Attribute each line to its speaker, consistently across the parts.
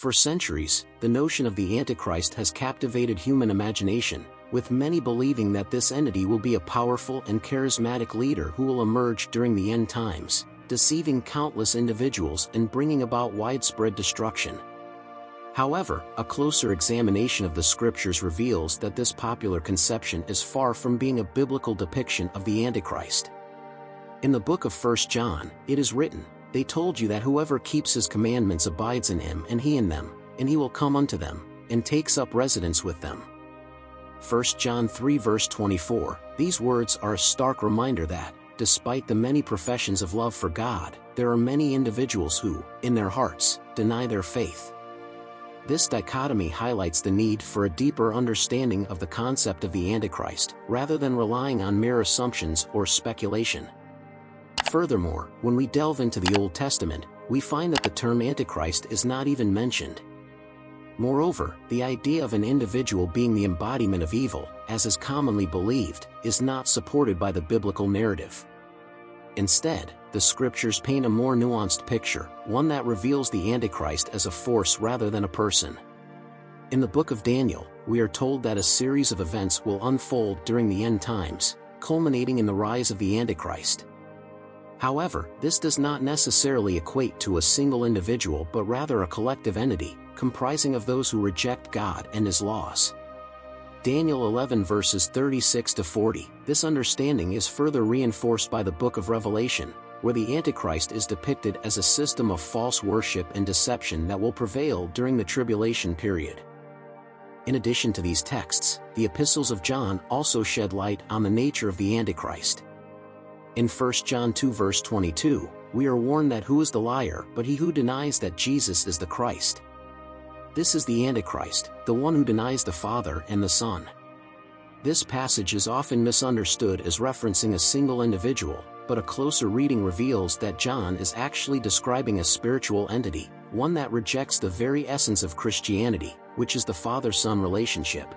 Speaker 1: For centuries, the notion of the Antichrist has captivated human imagination, with many believing that this entity will be a powerful and charismatic leader who will emerge during the end times, deceiving countless individuals and bringing about widespread destruction. However, a closer examination of the scriptures reveals that this popular conception is far from being a biblical depiction of the Antichrist. In the book of 1 John, it is written, "They told you that whoever keeps his commandments abides in him and he in them, and he will come unto them, and takes up residence with them." 1 John 3 verse 24, these words are a stark reminder that, despite the many professions of love for God, there are many individuals who, in their hearts, deny their faith. This dichotomy highlights the need for a deeper understanding of the concept of the Antichrist, rather than relying on mere assumptions or speculation. Furthermore, when we delve into the Old Testament, we find that the term Antichrist is not even mentioned. Moreover, the idea of an individual being the embodiment of evil, as is commonly believed, is not supported by the biblical narrative. Instead, the scriptures paint a more nuanced picture, one that reveals the Antichrist as a force rather than a person. In the book of Daniel, we are told that a series of events will unfold during the end times, culminating in the rise of the Antichrist. However, this does not necessarily equate to a single individual but rather a collective entity, comprising of those who reject God and His laws. Daniel 11 verses 36 to 40, this understanding is further reinforced by the book of Revelation, where the Antichrist is depicted as a system of false worship and deception that will prevail during the tribulation period. In addition to these texts, the epistles of John also shed light on the nature of the Antichrist. In 1 John 2 verse 22, we are warned that who is the liar but he who denies that Jesus is the Christ. This is the Antichrist, the one who denies the Father and the Son. This passage is often misunderstood as referencing a single individual, but a closer reading reveals that John is actually describing a spiritual entity, one that rejects the very essence of Christianity, which is the Father-Son relationship.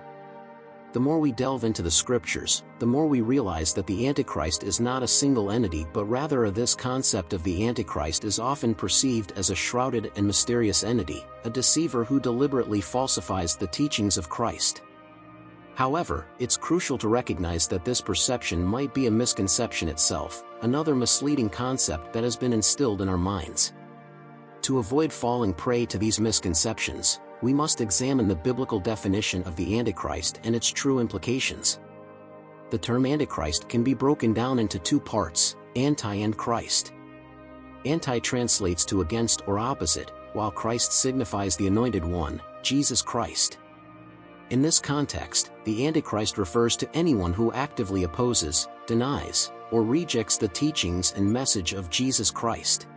Speaker 1: The more we delve into the scriptures, the more we realize that the Antichrist is not a single entity but rather this concept of the Antichrist is often perceived as a shrouded and mysterious entity, a deceiver who deliberately falsifies the teachings of Christ. However, it's crucial to recognize that this perception might be a misconception itself, another misleading concept that has been instilled in our minds. To avoid falling prey to these misconceptions, we must examine the biblical definition of the Antichrist and its true implications. The term Antichrist can be broken down into two parts, anti and Christ. Anti translates to against or opposite, while Christ signifies the Anointed One, Jesus Christ. In this context, the Antichrist refers to anyone who actively opposes, denies, or rejects the teachings and message of Jesus Christ.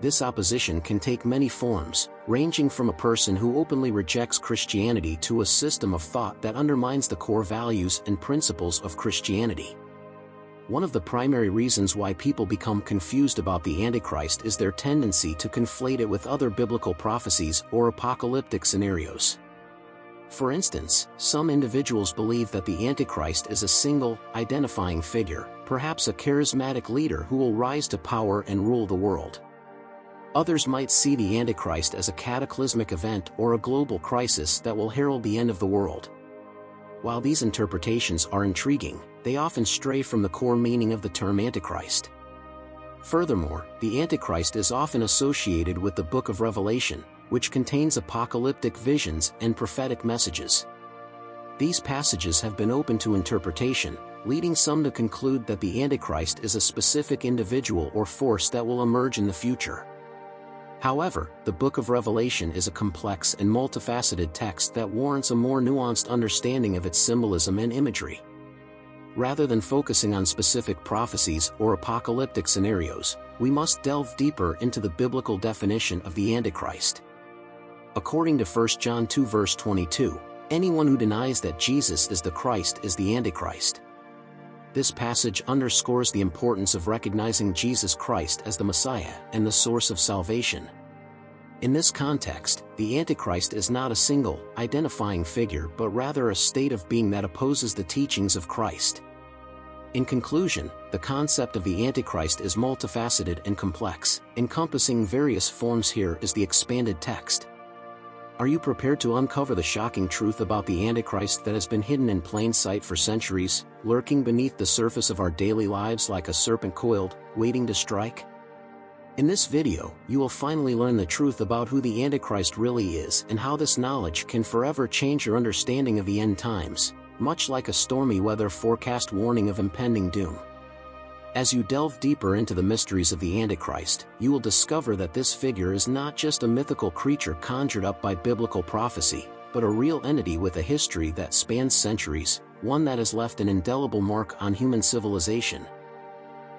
Speaker 1: This opposition can take many forms, ranging from a person who openly rejects Christianity to a system of thought that undermines the core values and principles of Christianity. One of the primary reasons why people become confused about the Antichrist is their tendency to conflate it with other biblical prophecies or apocalyptic scenarios. For instance, some individuals believe that the Antichrist is a single, identifying figure, perhaps a charismatic leader who will rise to power and rule the world. Others might see the Antichrist as a cataclysmic event or a global crisis that will herald the end of the world. While these interpretations are intriguing, they often stray from the core meaning of the term Antichrist. Furthermore, the Antichrist is often associated with the book of Revelation, which contains apocalyptic visions and prophetic messages. These passages have been open to interpretation, leading some to conclude that the Antichrist is a specific individual or force that will emerge in the future. However, the book of Revelation is a complex and multifaceted text that warrants a more nuanced understanding of its symbolism and imagery. Rather than focusing on specific prophecies or apocalyptic scenarios, we must delve deeper into the biblical definition of the Antichrist. According to 1 John 2 verse 22, anyone who denies that Jesus is the Christ is the Antichrist. This passage underscores the importance of recognizing Jesus Christ as the Messiah and the source of salvation. In this context, the Antichrist is not a single, identifying figure but rather a state of being that opposes the teachings of Christ. In conclusion, the concept of the Antichrist is multifaceted and complex, encompassing various forms. Here is the expanded text. Are you prepared to uncover the shocking truth about the Antichrist that has been hidden in plain sight for centuries, lurking beneath the surface of our daily lives like a serpent coiled, waiting to strike? In this video, you will finally learn the truth about who the Antichrist really is and how this knowledge can forever change your understanding of the end times, much like a stormy weather forecast warning of impending doom. As you delve deeper into the mysteries of the Antichrist, you will discover that this figure is not just a mythical creature conjured up by biblical prophecy, but a real entity with a history that spans centuries, one that has left an indelible mark on human civilization.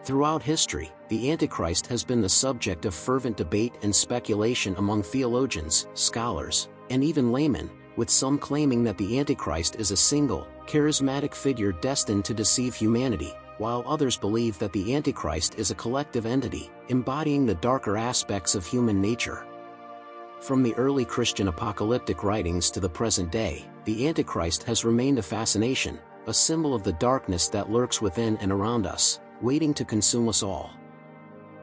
Speaker 1: Throughout history, the Antichrist has been the subject of fervent debate and speculation among theologians, scholars, and even laymen, with some claiming that the Antichrist is a single, charismatic figure destined to deceive humanity, while others believe that the Antichrist is a collective entity, embodying the darker aspects of human nature. From the early Christian apocalyptic writings to the present day, the Antichrist has remained a fascination, a symbol of the darkness that lurks within and around us, waiting to consume us all.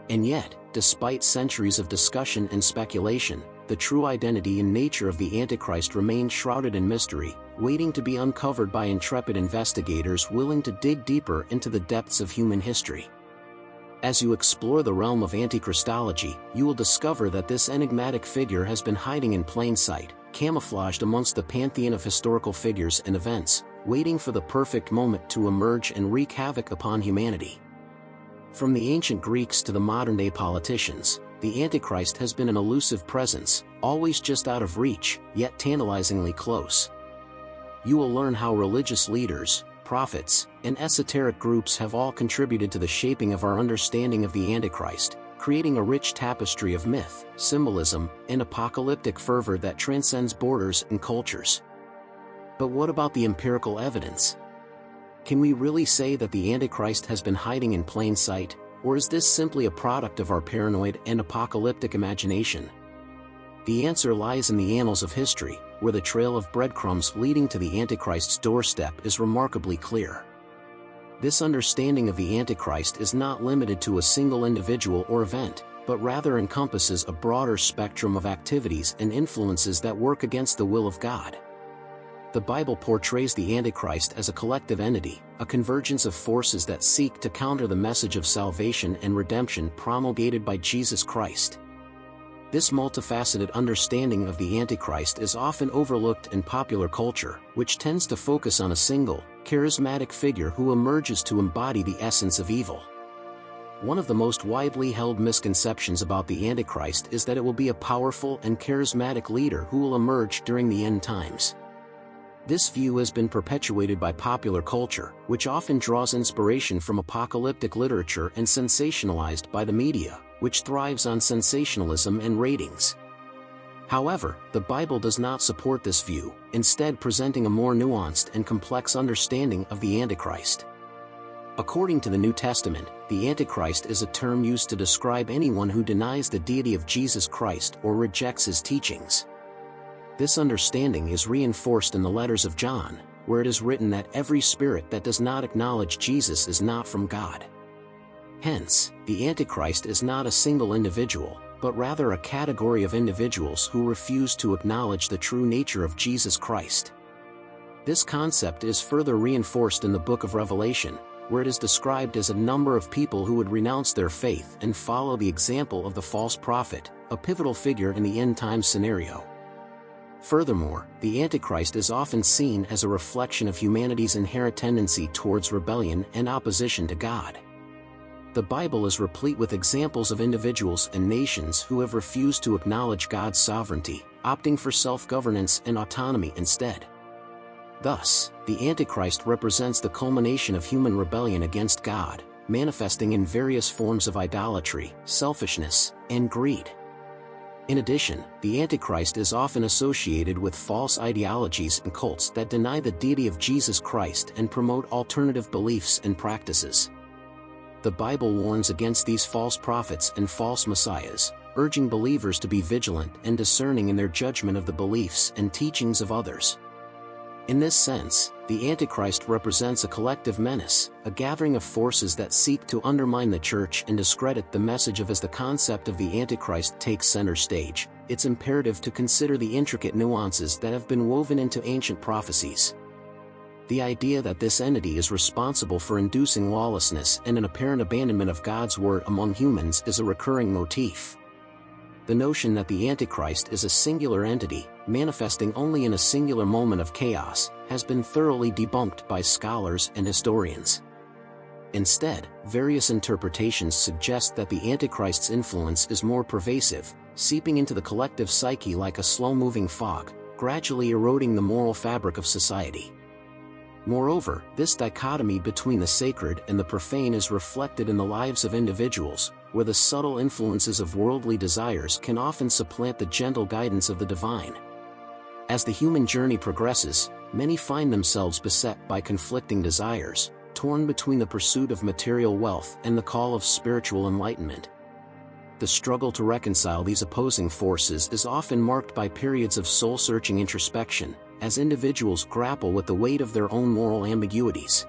Speaker 1: And yet, despite centuries of discussion and speculation, the true identity and nature of the Antichrist remains shrouded in mystery, waiting to be uncovered by intrepid investigators willing to dig deeper into the depths of human history. As you explore the realm of Antichristology, you will discover that this enigmatic figure has been hiding in plain sight, camouflaged amongst the pantheon of historical figures and events, waiting for the perfect moment to emerge and wreak havoc upon humanity. From the ancient Greeks to the modern-day politicians, the Antichrist has been an elusive presence, always just out of reach, yet tantalizingly close. You will learn how religious leaders, prophets, and esoteric groups have all contributed to the shaping of our understanding of the Antichrist, creating a rich tapestry of myth, symbolism, and apocalyptic fervor that transcends borders and cultures. But what about the empirical evidence? Can we really say that the Antichrist has been hiding in plain sight, or is this simply a product of our paranoid and apocalyptic imagination? The answer lies in the annals of history, where the trail of breadcrumbs leading to the Antichrist's doorstep is remarkably clear. This understanding of the Antichrist is not limited to a single individual or event, but rather encompasses a broader spectrum of activities and influences that work against the will of God. The Bible portrays the Antichrist as a collective entity, a convergence of forces that seek to counter the message of salvation and redemption promulgated by Jesus Christ. This multifaceted understanding of the Antichrist is often overlooked in popular culture, which tends to focus on a single, charismatic figure who emerges to embody the essence of evil. One of the most widely held misconceptions about the Antichrist is that it will be a powerful and charismatic leader who will emerge during the end times. This view has been perpetuated by popular culture, which often draws inspiration from apocalyptic literature and sensationalized by the media, which thrives on sensationalism and ratings. However, the Bible does not support this view, instead presenting a more nuanced and complex understanding of the Antichrist. According to the New Testament, the Antichrist is a term used to describe anyone who denies the deity of Jesus Christ or rejects his teachings. This understanding is reinforced in the letters of John, where it is written that every spirit that does not acknowledge Jesus is not from God. Hence, the Antichrist is not a single individual, but rather a category of individuals who refuse to acknowledge the true nature of Jesus Christ. This concept is further reinforced in the book of Revelation, where it is described as a number of people who would renounce their faith and follow the example of the false prophet, a pivotal figure in the end-time scenario. Furthermore, the Antichrist is often seen as a reflection of humanity's inherent tendency towards rebellion and opposition to God. The Bible is replete with examples of individuals and nations who have refused to acknowledge God's sovereignty, opting for self-governance and autonomy instead. Thus, the Antichrist represents the culmination of human rebellion against God, manifesting in various forms of idolatry, selfishness, and greed. In addition, the Antichrist is often associated with false ideologies and cults that deny the deity of Jesus Christ and promote alternative beliefs and practices. The Bible warns against these false prophets and false messiahs, urging believers to be vigilant and discerning in their judgment of the beliefs and teachings of others. In this sense, the Antichrist represents a collective menace, a gathering of forces that seek to undermine the church and discredit the message of as the concept of the Antichrist takes center stage. it's imperative to consider the intricate nuances that have been woven into ancient prophecies. The idea that this entity is responsible for inducing lawlessness and an apparent abandonment of God's word among humans is a recurring motif. The notion that the Antichrist is a singular entity, manifesting only in a singular moment of chaos, has been thoroughly debunked by scholars and historians. Instead, various interpretations suggest that the Antichrist's influence is more pervasive, seeping into the collective psyche like a slow-moving fog, gradually eroding the moral fabric of society. Moreover, this dichotomy between the sacred and the profane is reflected in the lives of individuals, where the subtle influences of worldly desires can often supplant the gentle guidance of the divine. As the human journey progresses, many find themselves beset by conflicting desires, torn between the pursuit of material wealth and the call of spiritual enlightenment. The struggle to reconcile these opposing forces is often marked by periods of soul-searching introspection, as individuals grapple with the weight of their own moral ambiguities.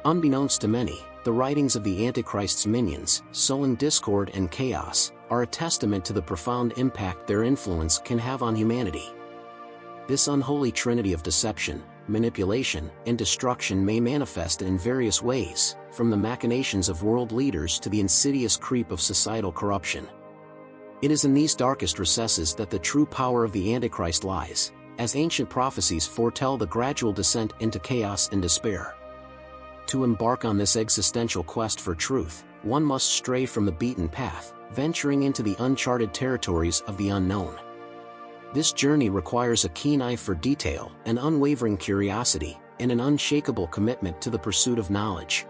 Speaker 1: Unbeknownst to many, the writings of the Antichrist's minions, sowing discord and chaos, are a testament to the profound impact their influence can have on humanity. This unholy trinity of deception, manipulation, and destruction may manifest in various ways, from the machinations of world leaders to the insidious creep of societal corruption. It is in these darkest recesses that the true power of the Antichrist lies, as ancient prophecies foretell the gradual descent into chaos and despair. To embark on this existential quest for truth, one must stray from the beaten path, venturing into the uncharted territories of the unknown. This journey requires a keen eye for detail, an unwavering curiosity, and an unshakable commitment to the pursuit of knowledge.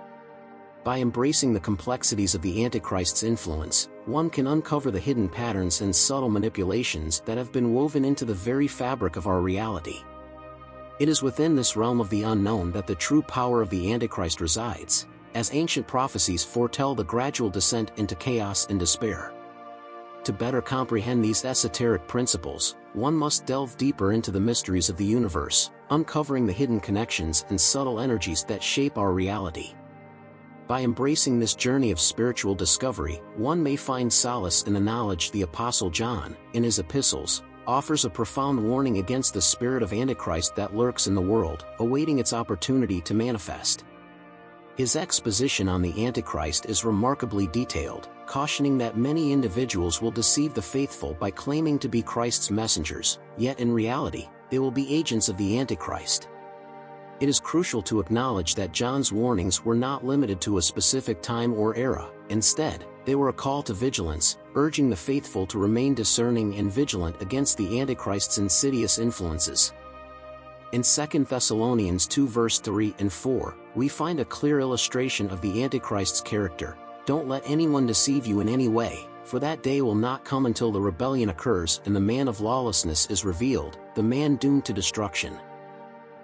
Speaker 1: By embracing the complexities of the Antichrist's influence, one can uncover the hidden patterns and subtle manipulations that have been woven into the very fabric of our reality. It is within this realm of the unknown that the true power of the Antichrist resides, as ancient prophecies foretell the gradual descent into chaos and despair. To better comprehend these esoteric principles, one must delve deeper into the mysteries of the universe, uncovering the hidden connections and subtle energies that shape our reality. By embracing this journey of spiritual discovery, one may find solace in the knowledge the Apostle John, in his epistles, offers a profound warning against the spirit of Antichrist that lurks in the world, awaiting its opportunity to manifest. His exposition on the Antichrist is remarkably detailed, cautioning that many individuals will deceive the faithful by claiming to be Christ's messengers, yet in reality, they will be agents of the Antichrist. It is crucial to acknowledge that John's warnings were not limited to a specific time or era. Instead, they were a call to vigilance, urging the faithful to remain discerning and vigilant against the Antichrist's insidious influences. In 2 Thessalonians 2 verse 3 and 4, we find a clear illustration of the Antichrist's character. Don't let anyone deceive you in any way, for that day will not come until the rebellion occurs and the man of lawlessness is revealed, the man doomed to destruction.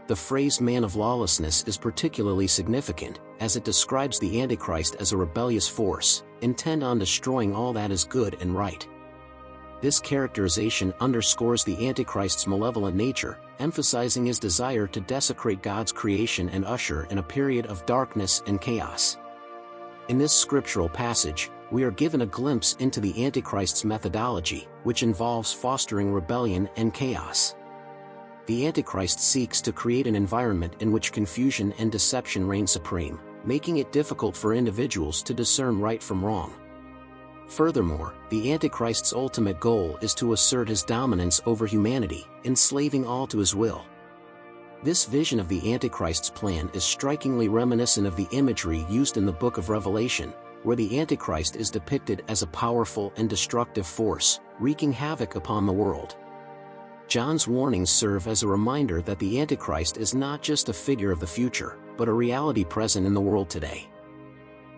Speaker 1: The phrase man of lawlessness is particularly significant, as it describes the Antichrist as a rebellious force, intent on destroying all that is good and right. This characterization underscores the Antichrist's malevolent nature, emphasizing his desire to desecrate God's creation and usher in a period of darkness and chaos. In this scriptural passage, we are given a glimpse into the Antichrist's methodology, which involves fostering rebellion and chaos. The Antichrist seeks to create an environment in which confusion and deception reign supreme, making it difficult for individuals to discern right from wrong. Furthermore, the Antichrist's ultimate goal is to assert his dominance over humanity, enslaving all to his will. This vision of the Antichrist's plan is strikingly reminiscent of the imagery used in the book of Revelation, where the Antichrist is depicted as a powerful and destructive force, wreaking havoc upon the world. John's warnings serve as a reminder that the Antichrist is not just a figure of the future, but a reality present in the world today.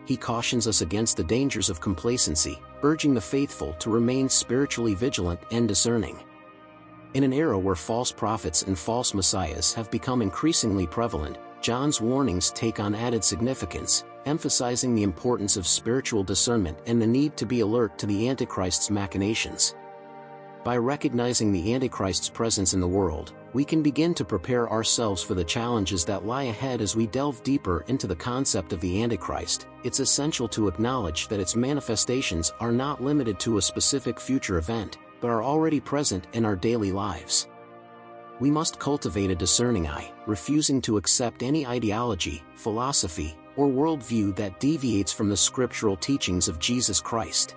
Speaker 1: He cautions us against the dangers of complacency, urging the faithful to remain spiritually vigilant and discerning. In an era where false prophets and false messiahs have become increasingly prevalent, John's warnings take on added significance, emphasizing the importance of spiritual discernment and the need to be alert to the Antichrist's machinations. By recognizing the Antichrist's presence in the world, we can begin to prepare ourselves for the challenges that lie ahead. As we delve deeper into the concept of the Antichrist, it's essential to acknowledge that its manifestations are not limited to a specific future event, but are already present in our daily lives. We must cultivate a discerning eye, refusing to accept any ideology, philosophy, or worldview that deviates from the scriptural teachings of Jesus Christ.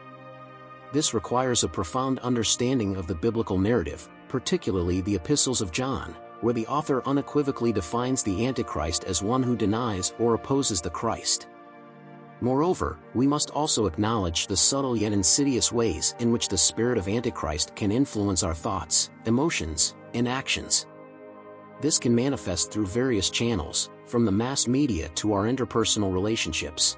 Speaker 1: This requires a profound understanding of the biblical narrative, particularly the epistles of John, where the author unequivocally defines the Antichrist as one who denies or opposes the Christ. Moreover, we must also acknowledge the subtle yet insidious ways in which the spirit of Antichrist can influence our thoughts, emotions, and actions. This can manifest through various channels, from the mass media to our interpersonal relationships.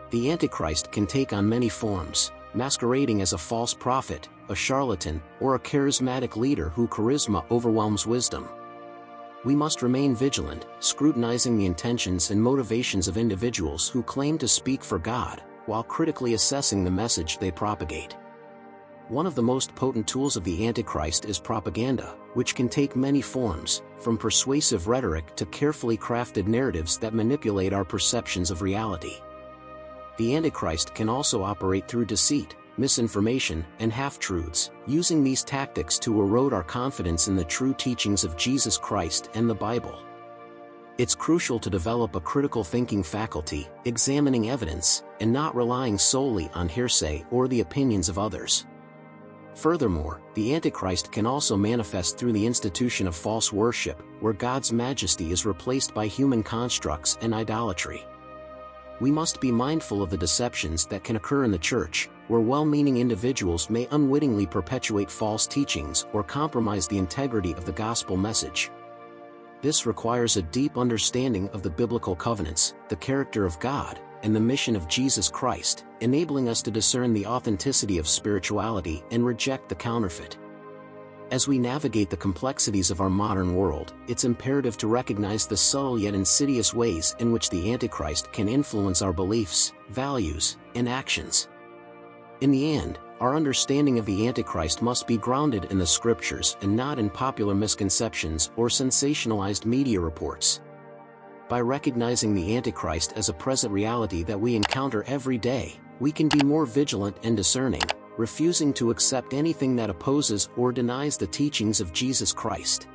Speaker 1: The Antichrist can take on many forms, masquerading as a false prophet, a charlatan, or a charismatic leader whose charisma overwhelms wisdom. We must remain vigilant, scrutinizing the intentions and motivations of individuals who claim to speak for God, while critically assessing the message they propagate. One of the most potent tools of the Antichrist is propaganda, which can take many forms, from persuasive rhetoric to carefully crafted narratives that manipulate our perceptions of reality. The Antichrist can also operate through deceit, misinformation, and half-truths, using these tactics to erode our confidence in the true teachings of Jesus Christ and the Bible. It's crucial to develop a critical thinking faculty, examining evidence, and not relying solely on hearsay or the opinions of others. Furthermore, the Antichrist can also manifest through the institution of false worship, where God's majesty is replaced by human constructs and idolatry. We must be mindful of the deceptions that can occur in the church, where well-meaning individuals may unwittingly perpetuate false teachings or compromise the integrity of the gospel message. This requires a deep understanding of the biblical covenants, the character of God, and the mission of Jesus Christ, enabling us to discern the authenticity of spirituality and reject the counterfeit. As we navigate the complexities of our modern world, it's imperative to recognize the subtle yet insidious ways in which the Antichrist can influence our beliefs, values, and actions. In the end, our understanding of the Antichrist must be grounded in the scriptures and not in popular misconceptions or sensationalized media reports. By recognizing the Antichrist as a present reality that we encounter every day, we can be more vigilant and discerning, refusing to accept anything that opposes or denies the teachings of Jesus Christ.